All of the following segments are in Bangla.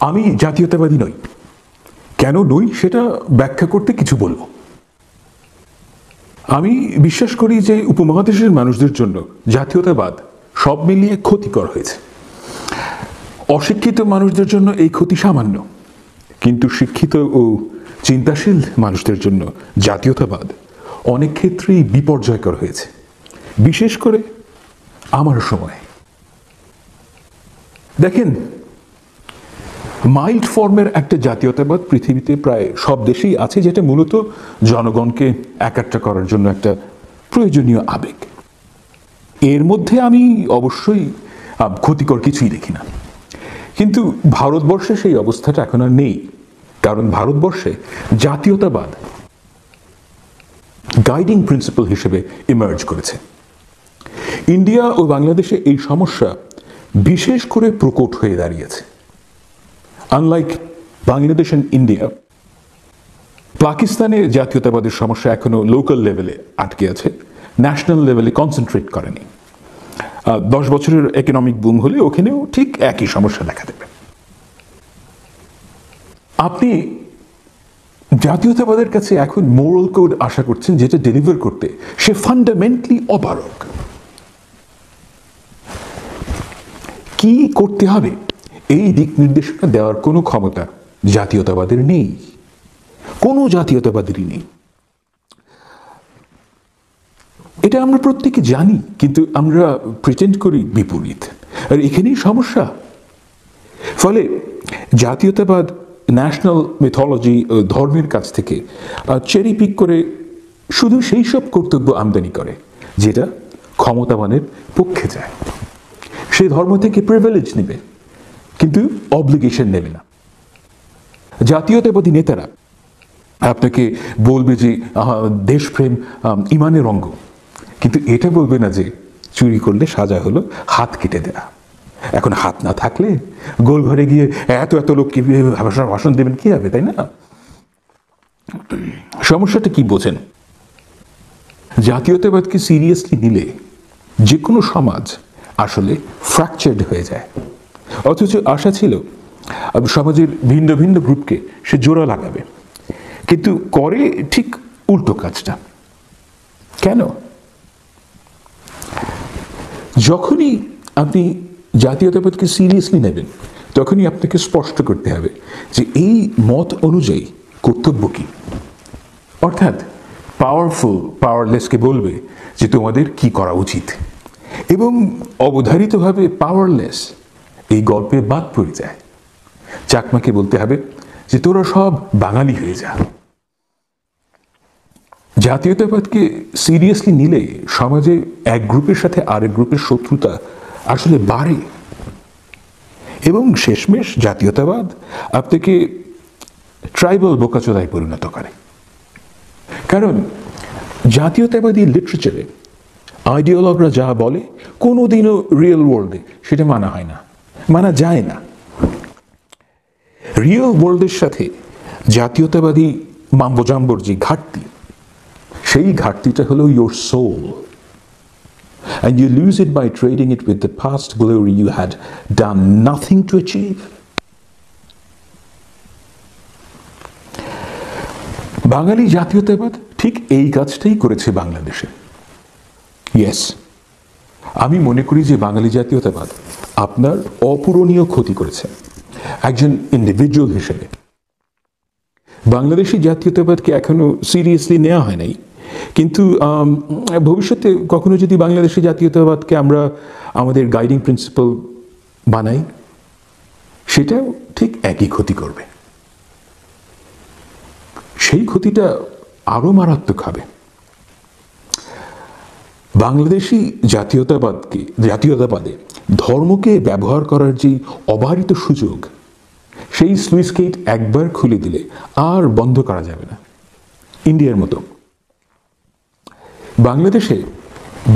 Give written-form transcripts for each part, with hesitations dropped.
আমি জাতীয়তাবাদী নই। কেন নই সেটা ব্যাখ্যা করতে কিছু বলবো। আমি বিশ্বাস করি যে উপমহাদেশের মানুষদের জন্য জাতীয়তাবাদ সব মিলিয়ে ক্ষতিকর হয়েছে। অশিক্ষিত মানুষদের জন্য এই ক্ষতি সামান্য, কিন্তু শিক্ষিত ও চিন্তাশীল মানুষদের জন্য জাতীয়তাবাদ অনেক ক্ষেত্রেই বিপর্যয়কর হয়েছে, বিশেষ করে আমার সময়। দেখেন, মাইল্ড ফর্মের একটা জাতীয়তাবাদ পৃথিবীতে প্রায় সব দেশেই আছে, যেটা মূলত জনগণকে একাট্টা করার জন্য একটা প্রয়োজনীয় আবেগ। এর মধ্যে আমি অবশ্যই ক্ষতিকর কিছুই দেখি না। কিন্তু ভারতবর্ষে সেই অবস্থাটা এখন আর নেই, কারণ ভারতবর্ষে জাতীয়তাবাদ গাইডিং প্রিন্সিপাল হিসেবে ইমার্জ করেছে। ইন্ডিয়া ও বাংলাদেশে এই সমস্যা বিশেষ করে প্রকট হয়ে দাঁড়িয়েছে। আনলাইক বাংলাদেশ এন্ড ইন্ডিয়া, পাকিস্তানে জাতীয়তাবাদের সমস্যা এখনো লোকাল লেভেলে আটকে আছে, ন্যাশনাল লেভেলে কনসেন্ট্রেট করেনি। 10 বছরের ইকোনমিক বুম হলে ওখানেও ঠিক একই সমস্যা দেখা দেবে। আপনি জাতীয়তাবাদের কাছে এখন মোরাল কোড আশা করছেন, যেটা ডেলিভার করতে সে ফান্ডামেন্টালি অপারগ। কি করতে হবে এই দিক নির্দেশনা দেওয়ার কোনো ক্ষমতা জাতীয়তাবাদের নেই, কোনো জাতীয়তাবাদেরই নেই। এটা আমরা প্রত্যেকে জানি, কিন্তু আমরা প্রিটেন্ড করি বিপরীত। আর এখানেই সমস্যা। ফলে জাতীয়তাবাদ ন্যাশনাল মিথোলজি ও ধর্মের কাছ থেকে চেরি পিক করে শুধু সেই সব কর্তব্য আমদানি করে যেটা ক্ষমতাবানের পক্ষে যায়। সেই ধর্ম থেকে প্রিভিলেজ নেবে, কিন্তু অব্লিগেশন নেবে না। জাতীয়তাবাদী নেতারা আপনাকে বলবে যে দেশপ্রেম ইমানের অঙ্গ, কিন্তু এটা বলবে না যে চুরি করলে সাজা হলো হাত কেটে দেয়া। এখন হাত না থাকলে গোল ঘরে গিয়ে এত এত লোককে ভাষণ দেবেন কি হবে, তাই না? সমস্যাটা কি বোঝেন? জাতীয়তাবাদকে সিরিয়াসলি নিলে যে কোনো সমাজ আসলে ফ্র্যাকচার্ড হয়ে যায়। অথচ আশা ছিল সমাজের ভিন্ন ভিন্ন গ্রুপকে সে জোড়া লাগাবে, কিন্তু করে ঠিক উল্টো কাজটা। কেন? যখনই আপনি জাতীয়তাবাদকে সিরিয়াসলি নেবেন, তখনই আপনাকে স্পষ্ট করতে হবে যে এই মত অনুযায়ী কর্তব্য কি। অর্থাৎ পাওয়ারফুল পাওয়ারলেসকে বলবে যে তোমাদের কি করা উচিত, এবং অবধারিতভাবে পাওয়ারলেস এই গল্পে বাদ পড়ে যায়। চাকমাকে বলতে হবে যে তোরা সব বাঙালি হয়ে যা। জাতীয়তাবাদকে সিরিয়াসলি নিলে সমাজে এক গ্রুপের সাথে আরেক গ্রুপের শত্রুতা আসলে বাড়ে, এবং শেষমেশ জাতীয়তাবাদ আপনাকে ট্রাইবাল বোকাচোদায় পরিণত করে। কারণ জাতীয়তাবাদী লিটারেচারে আইডিওলগরা যা বলে কোনোদিনও রিয়েল ওয়ার্ল্ডে সেটা মানা হয় না, মানা যায় না। রিয়েল ওয়ার্ল্ডের সাথে জাতীয়তাবাদী মাম্বোজাম্বোর যে ঘাটতি, সেই ঘাটতিটা হলো your soul, and you lose it by trading it with the past glory you had done nothing to achieve. বাঙালি জাতীয়তাবাদ ঠিক এই কাজটাই করেছে বাংলাদেশে। ইয়েস, আমি মনে করি যে বাঙালি জাতীয়তাবাদ আপনার অপূরণীয় ক্ষতি করেছে একজন ইন্ডিভিজুয়াল হিসেবে। বাংলাদেশি জাতীয়তাবাদকে এখনো সিরিয়াসলি নেওয়া হয় নাই, কিন্তু ভবিষ্যতে কখনো যদি বাংলাদেশি জাতীয়তাবাদকে আমরা আমাদের গাইডিং প্রিন্সিপাল বানাই, সেটাও ঠিক একই ক্ষতি করবে। সেই ক্ষতিটা আরো মারাত্মক হবে। বাংলাদেশি জাতীয়তাবাদে ধর্মকে ব্যবহার করার যে অবারিত সুযোগ, সেই স্লুইস গেট একবার খুলে দিলে আর বন্ধ করা যাবে না। ইন্ডিয়ার মতো বাংলাদেশে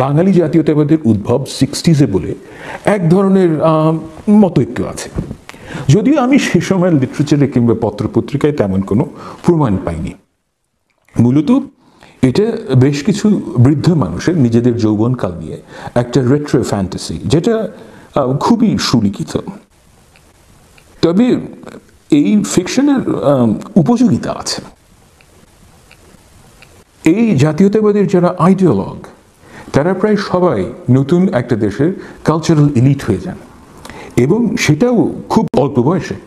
বাঙালি জাতীয়তাবাদের উদ্ভব 60s বলে এক ধরনের মতৈক্য আছে, যদিও আমি সে সময় লিটারেচারে কিংবা পত্রপত্রিকায় তেমন কোনো প্রমাণ পাইনি। মূলত এটা বেশ কিছু বৃদ্ধ মানুষের নিজেদের যৌবনকাল নিয়ে একটা রেট্রো ফ্যান্টাসি, যেটা খুবই সুলিখিত। তবে এই ফিকশনের উপযোগিতা আছে। এই জাতীয়তাবাদের যারা আইডিওলগ তারা প্রায় সবাই নতুন একটা দেশের কালচারাল এলিট হয়ে যান, এবং সেটাও খুব অল্প বয়সে।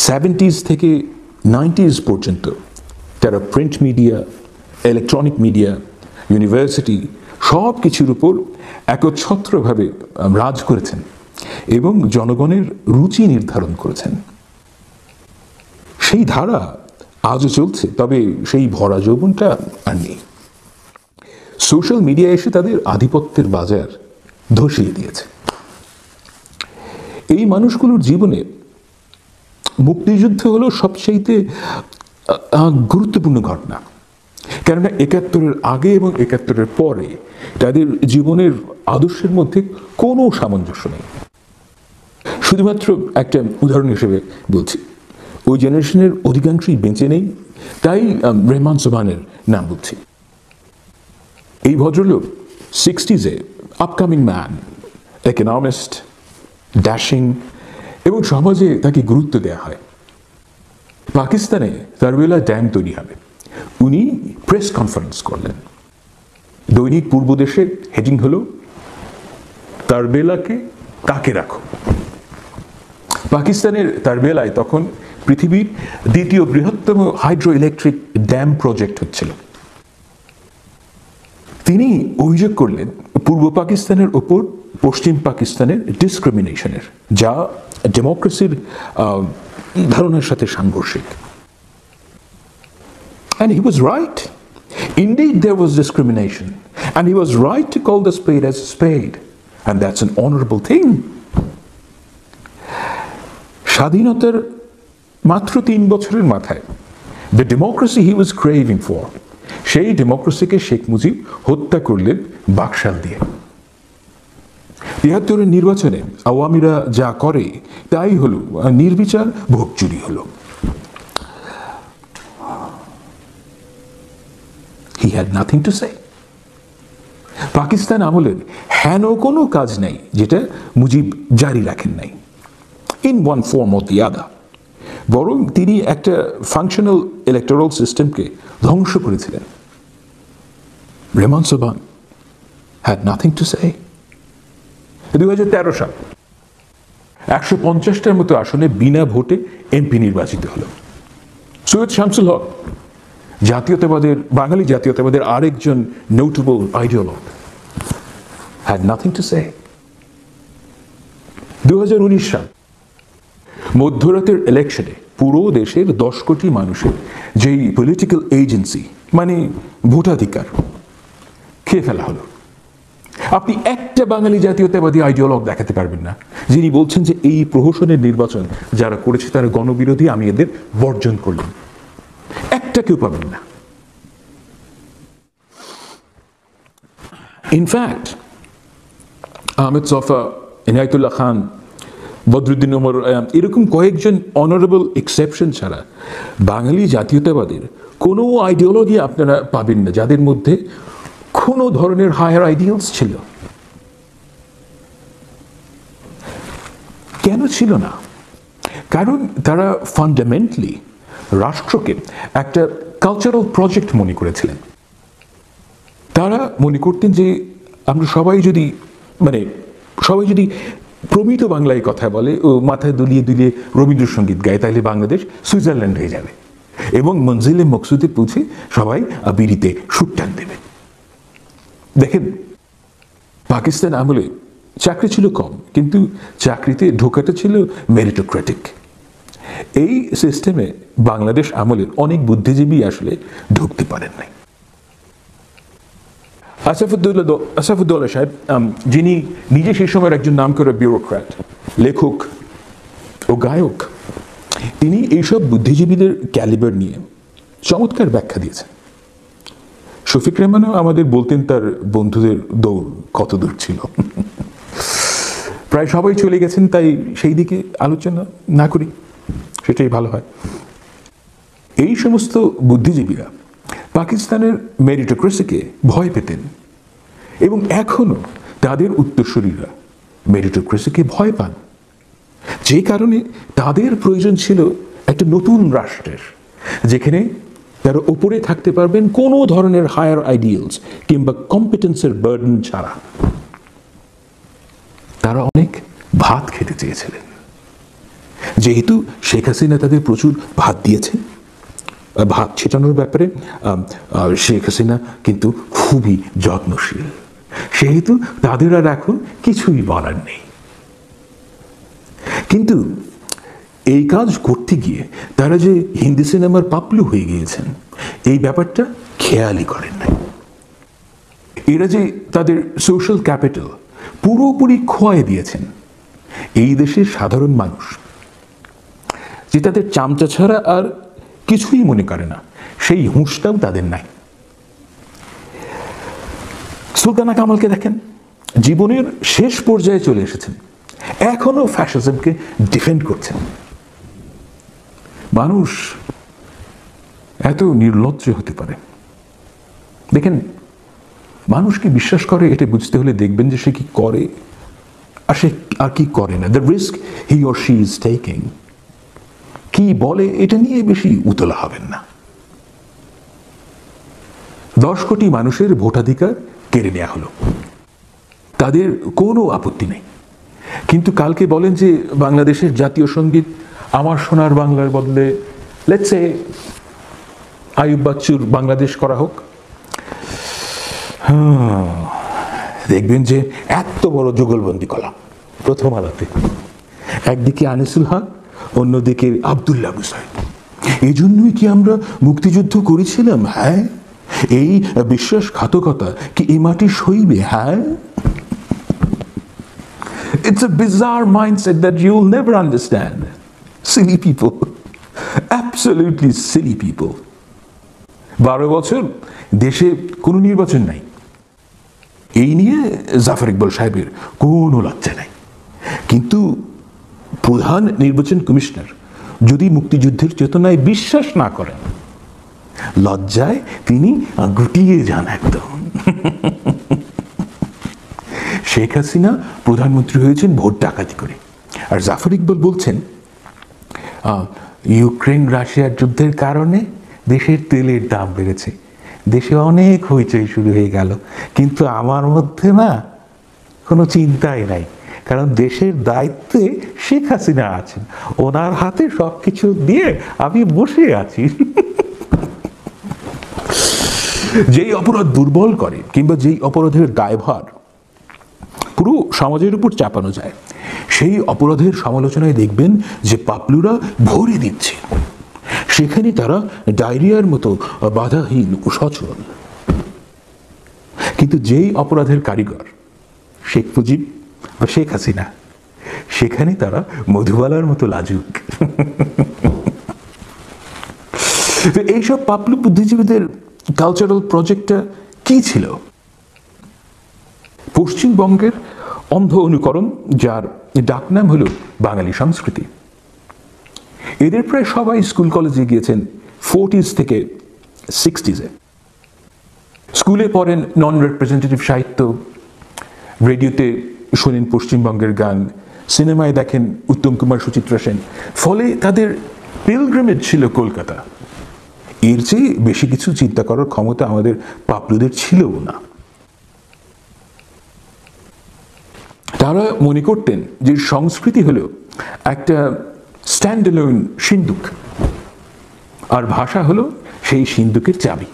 70s থেকে 90s পর্যন্ত তারা print media, electronic media, university সব কিছুর উপর একচ্ছত্রভাবে রাজ করেছেন এবং জনগণের রুচি নির্ধারণ করেছেন। সেই ধারা আজও চলছে, তবে সেই ভরা যৌবনটা আর নেই। সোশ্যাল মিডিয়া এসে তাদের আধিপত্যের বাজার ধসিয়ে দিয়েছে। এই মানুষগুলোর জীবনে মুক্তিযুদ্ধ হলো সবচেয়ে গুরুত্বপূর্ণ ঘটনা, কেননা 71-এর আগে এবং 71-এর পরে তাদের জীবনের আদর্শের মধ্যে কোনো সামঞ্জস্য নেই। শুধুমাত্র একটা উদাহরণ হিসেবে বলছি, ওই জেনারেশনের অধিকাংশই বেঁচে নেই, তাই রেহমান সোবহানের নাম বলছি। এই ভদ্রলোক 60s-এ আপকামিং ম্যান, ইকোনমিস্ট, ড্যাশিং, এবং সমাজে তাকে গুরুত্ব দেওয়া হয়। পাকিস্তানে তারবেলা ড্যাম তৈরি হবে, উনি প্রেস কনফারেন্স করলেন। দৈনিক পূর্বদেশে হেডিং হলো তারবেলাকে তাকে রাখো। পাকিস্তানের তারবেলায় তখন পৃথিবীর দ্বিতীয় বৃহত্তম হাইড্রো ইলেকট্রিক ড্যাম প্রজেক্ট হচ্ছিল। তিনি অভিযোগ করলেন পূর্ব পাকিস্তানের ওপর পশ্চিম পাকিস্তানের ডিসক্রিমিনেশনের, যা ডেমোক্রেসির ধারণার সাথে সাংঘর্ষিক। And he was right. Indeed, there was discrimination. And he was right to call the spade as a spade. And that's an honorable thing. স্বাধীনতার মাত্র 3 বছরের মাথায় the democracy he was craving for, সেই ডেমোক্রেসিকে শেখ মুজিব হত্যা করলেন বাকশাল দিয়ে। 73-এর নির্বাচনে আওয়ামীরা যা করে তাই হলো নির্বিচার ভোট চুরি হলো। He had nothing to say. Pakistan আমলের হেন কোনো কাজ নাই যেটা মুজিব জারি রাখেন নাই, in one form or the other. বরং তিনি একটা ফাংশনাল ইলেকটোরাল সিস্টেমকে ধ্বংস করেছিলেন। Rehman Sobhan had nothing to say. 2013 সাল 150টার মতো আসনে বিনা ভোটে এমপি নির্বাচিত হলো। সৈয়দ শামসুল হক, বাঙালি জাতীয়তাবাদের আরেকজন notable আইডিওলগ, had nothing to say. 2019 সাল মধ্যরাতের ইলেকশনে পুরো দেশের 10 কোটি মানুষের যেই পলিটিক্যাল এজেন্সি মানে ভোটাধিকার খেয়ে ফেলা হলো। আপনি একটা বাঙালি জাতীয়তাবাদী আইডিওলগ দেখাতে পারবেন না যিনি বলছেন যে এই প্রহসনের নির্বাচন যারা করেছে তারা গণবিরোধী, আমি এদের বর্জন করলাম। একটা কেউ পাবেন না। ইনফ্যাক্ট আহমেদ সফা, ইনায়েতুল্লাহ খান, বদরুদ্দিন ওমর, এরকম কয়েকজন অনারেবল এক্সেপশন ছাড়া বাঙালি জাতীয়তাবাদের কোনো আইডিওলজি আপনারা পাবেন না যাদের মধ্যে কোনো ধরনের হায়ার আইডিয়ালস ছিল। কেন ছিল না? কারণ তারা ফান্ডামেন্টালি রাষ্ট্রকে একটা কালচারাল প্রজেক্ট মনে করেছিলেন। তারা মনে করতেন যে আমরা সবাই যদি প্রমিত বাংলায় কথা বলে ও মাথায় দুলিয়ে দুলিয়ে রবীন্দ্রসঙ্গীত গায়, তাহলে বাংলাদেশ সুইজারল্যান্ড হয়ে যাবে এবং মঞ্জিলে মকসুদে পৌঁছে সবাই বিড়িতে সুর টান দেবে। দেখেন, পাকিস্তান আমলে চাকরি ছিল কম, কিন্তু চাকরিতে ঢোকাটা ছিল মেরিটোক্রেটিক। এই সিস্টেমে বাংলাদেশ আমলের অনেক বুদ্ধিজীবী আসলে ঢুকতে পারেন নাই। আসাফুদ্দৌলা সাহেব, যিনি নিজে সেই সময়ের একজন নামকরা বিউরোক্র্যাট, লেখক ও গায়ক, তিনি এইসব বুদ্ধিজীবীদের ক্যালিবার নিয়ে চমৎকার ব্যাখ্যা দিয়েছেন। শফিক রেহমানও আমাদের বলতেন তার বন্ধুদের দৌড় কত দূর ছিল। প্রায় সবাই চলে গেছেন, তাই সেই দিকে আলোচনা না করি, সেটাই ভালো হয়। এই সমস্ত বুদ্ধিজীবীরা পাকিস্তানের মেরিটোক্রেসিকে ভয় পেতেন এবং এখনো তাদের উত্তরসূরিরা মেরিটোক্রেসিকে ভয় পান। যে কারণে তাদের প্রয়োজন ছিল একটা নতুন রাষ্ট্রের, যেখানে তারা উপরে থাকতে পারবেন কোনো ধরনের হায়ার আইডিয়ালস কিংবা কম্পিটেন্সের বার্ডেন ছাড়া। তারা অনেক ভাত খেতে চেয়েছিলেন, যেহেতু শেখ হাসিনা তাদের প্রচুর ভাত দিয়েছে। ভাত ছেটানোর ব্যাপারে শেখ হাসিনা কিন্তু খুবই যত্নশীল, সেহেতু তাদের আর এখন কিছুই বলার নেই। কিন্তু এই কাজ করতে গিয়ে তারা যে হিন্দি সিনেমার পাপলু হয়ে গিয়েছেন, এই ব্যাপারটা খেয়ালই করেন নাই। এরা যে তাদের সোশ্যাল ক্যাপিটাল পুরোপুরি খোয়াই দিয়েছেন, এই দেশের সাধারণ মানুষ যে তাদের চামচা ছাড়া আর কিছুই মনে করে না, সেই হুঁশটাও তাদের নাই। সুলতানা কামালকে দেখেন, জীবনের শেষ পর্যায়ে চলে এসেছেন, এখনো ফ্যাসিজমকে ডিফেন্ড করছেন। মানুষ এত নির্লজ্জ হতে পারে? দেখেন, মানুষ কি বিশ্বাস করে এটা বুঝতে হলে দেখবেন যে সে কি করে আর সে আর কি করে না। The risk he or she is taking, কি বলে এটা নিয়ে বেশি উতলা হবেন না। 10 কোটি মানুষের ভোটাধিকার কেড়ে নেওয়া হলো, তাদের কোনো আপত্তি নেই। কিন্তু কালকে বলেন যে বাংলাদেশের জাতীয় সঙ্গীত আমার সোনার বাংলার বদলে লেটস সে আইয়ুব বাচ্চুর বাংলাদেশ করা হোক। দেখবেন যে এত বড় যুগলবন্দি কলাম প্রথম আলোতে, একদিকে আনিসুল হক, অন্যদিকে আব্দুল্লাহ আবু সাইদ। এই জন্যই কি আমরা মুক্তিযুদ্ধ করেছিলাম? হ্যাঁ। এই বিশ্বাসঘাতকতা কি এই মাটি সইবে? হ্যাঁ। It's a bizarre mindset that you'll never understand. Silly people. Absolutely silly people. 12 বছর দেশে কোনো নির্বাচন নাই, এই নিয়ে জাফর ইকবাল সাহেবের কোনো লজ্জা নাই। কিন্তু প্রধান নির্বাচন কমিশনার যদি মুক্তিযুদ্ধের চেতনায় বিশ্বাস না করেন, লজ্জায় তিনি গুটিয়ে যান একদম। শেখ হাসিনা প্রধানমন্ত্রী হয়েছেন ভোট ডাকাতি করে, আর জাফর ইকবাল বলছেন ইউক্রেন রাশিয়ার যুদ্ধের কারণে দেশের তেলের দাম বেড়েছে, দেশে অনেক হইচই শুরু হয়ে গেল, কিন্তু আমার মধ্যে না কোনো চিন্তাই নাই, কারণ দেশের দায়িত্বে শেখ হাসিনা আছেন, ওনার হাতে সব কিছু দিয়ে আমি বসে আছি। যেই অপরাধ দুর্বল করে কিংবা যেই অপরাধের দায়ভার পুরো সমাজের উপর চাপানো যায়, সেই অপরাধের সমালোচনায় দেখবেন যে পাপলুরা ভরে দিচ্ছে, সেখানে তারা ডায়রিয়ার মতো বাধাহীন ও সচল। কিন্তু যেই অপরাধের কারিগর শেখ মুজিব বা শেখ হাসিনা, সেখানে তারা মধুবালার মতো লাজুক। এইসব পাপলু বুদ্ধিজীবীদের কালচারাল প্রজেক্টটা কি ছিল? পশ্চিমবঙ্গের অন্ধ অনুকরণ, যার ডাকনাম হলো বাঙালি সংস্কৃতি। এদের প্রায় সবাই স্কুল কলেজে গিয়েছেন 40s থেকে 60s-এ। স্কুলে পড়েন নন রিপ্রেজেন্টেটিভ সাহিত্য, রেডিওতে শোনেন পশ্চিমবঙ্গের গান, সিনেমায় দেখেন উত্তম কুমার, সুচিত্রা সেন। ফলে তাদের পিলগ্রিমেজ ছিল কলকাতা। এর চেয়ে বেশি কিছু চিন্তা করার ক্ষমতা আমাদের পাপলুদের ছিলও না। তারা মনে করতেন যে সংস্কৃতি হলো একটা স্ট্যান্ড অ্যালোন সিন্দুক, আর ভাষা হলো সেই সিন্দুকের চাবি।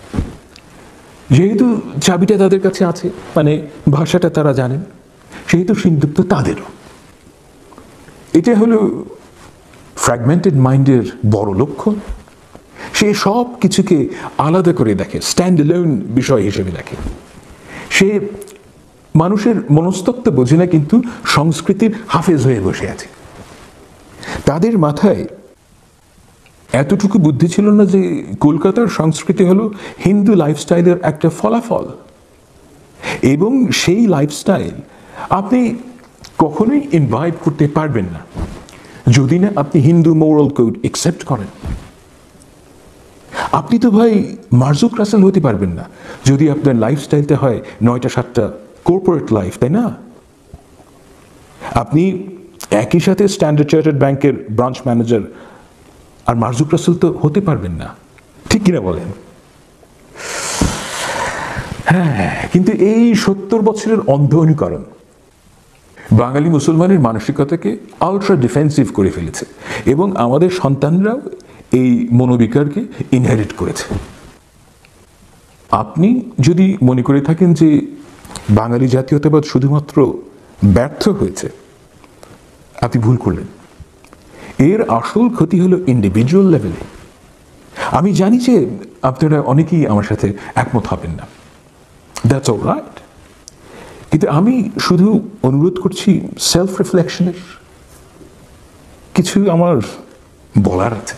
যেহেতু চাবিটা তাদের কাছে আছে, মানে ভাষাটা তারা জানেন, সেহেতু সিন্দুক তো তাদেরও। এটা হলো ফ্র্যাগমেন্টেড মাইন্ডের বড় লক্ষণ। সে সব কিছুকে আলাদা করে দেখে, স্ট্যান্ড অ্যালোন বিষয় হিসেবে দেখে। সে মানুষের মনস্তত্ত্ব বোঝে না, কিন্তু সংস্কৃতির হাফেজ হয়ে বসে আছে। তাদের মাথায় এতটুকু বুদ্ধি ছিল না যে কলকাতার সংস্কৃতি হলো হিন্দু লাইফস্টাইলের একটা ফলাফল, এবং সেই লাইফস্টাইল আপনি কখনোই ইনভাইট করতে পারবেন না যদি না আপনি হিন্দু মোরাল কোড একসেপ্ট করেন। আপনি তো ভাই মার্জুক রাসেল হতে পারবেন না যদি আপনার লাইফস্টাইলটা হয় 9টা 7টা কর্পোরেট লাইফ, তাই না? আপনি একই সাথে স্ট্যান্ডার্ড চার্টার্ড ব্যাংকের ব্রাঞ্চ ম্যানেজার আর মারজুক রাসেল তো হতে পারবেন না, ঠিক কিনা বলেন? হ্যাঁ, কিন্তু এই 70 বছরের অন্ধ অনুকরণ বাঙালি মুসলমানের মানসিকতাকে আলট্রা ডিফেন্সিভ করে ফেলেছে, এবং আমাদের সন্তানরাও এই মনোবিকারকে ইনহেরিট করেছে। আপনি যদি মনে করে থাকেন যে বাঙালি জাতীয়তাবাদ শুধুমাত্র ব্যর্থ হয়েছে, আপনি ভুল করলেন। এর আসল ক্ষতি হলো ইন্ডিভিজুয়াল লেভেলে। আমি জানি যে আপনারা অনেকেই আমার সাথে একমত হবেন না, দ্যাটস অলরাইট, কিন্তু আমি শুধু অনুরোধ করছি সেলফ রিফ্লেকশনের। কিছু আমার বলার আছে।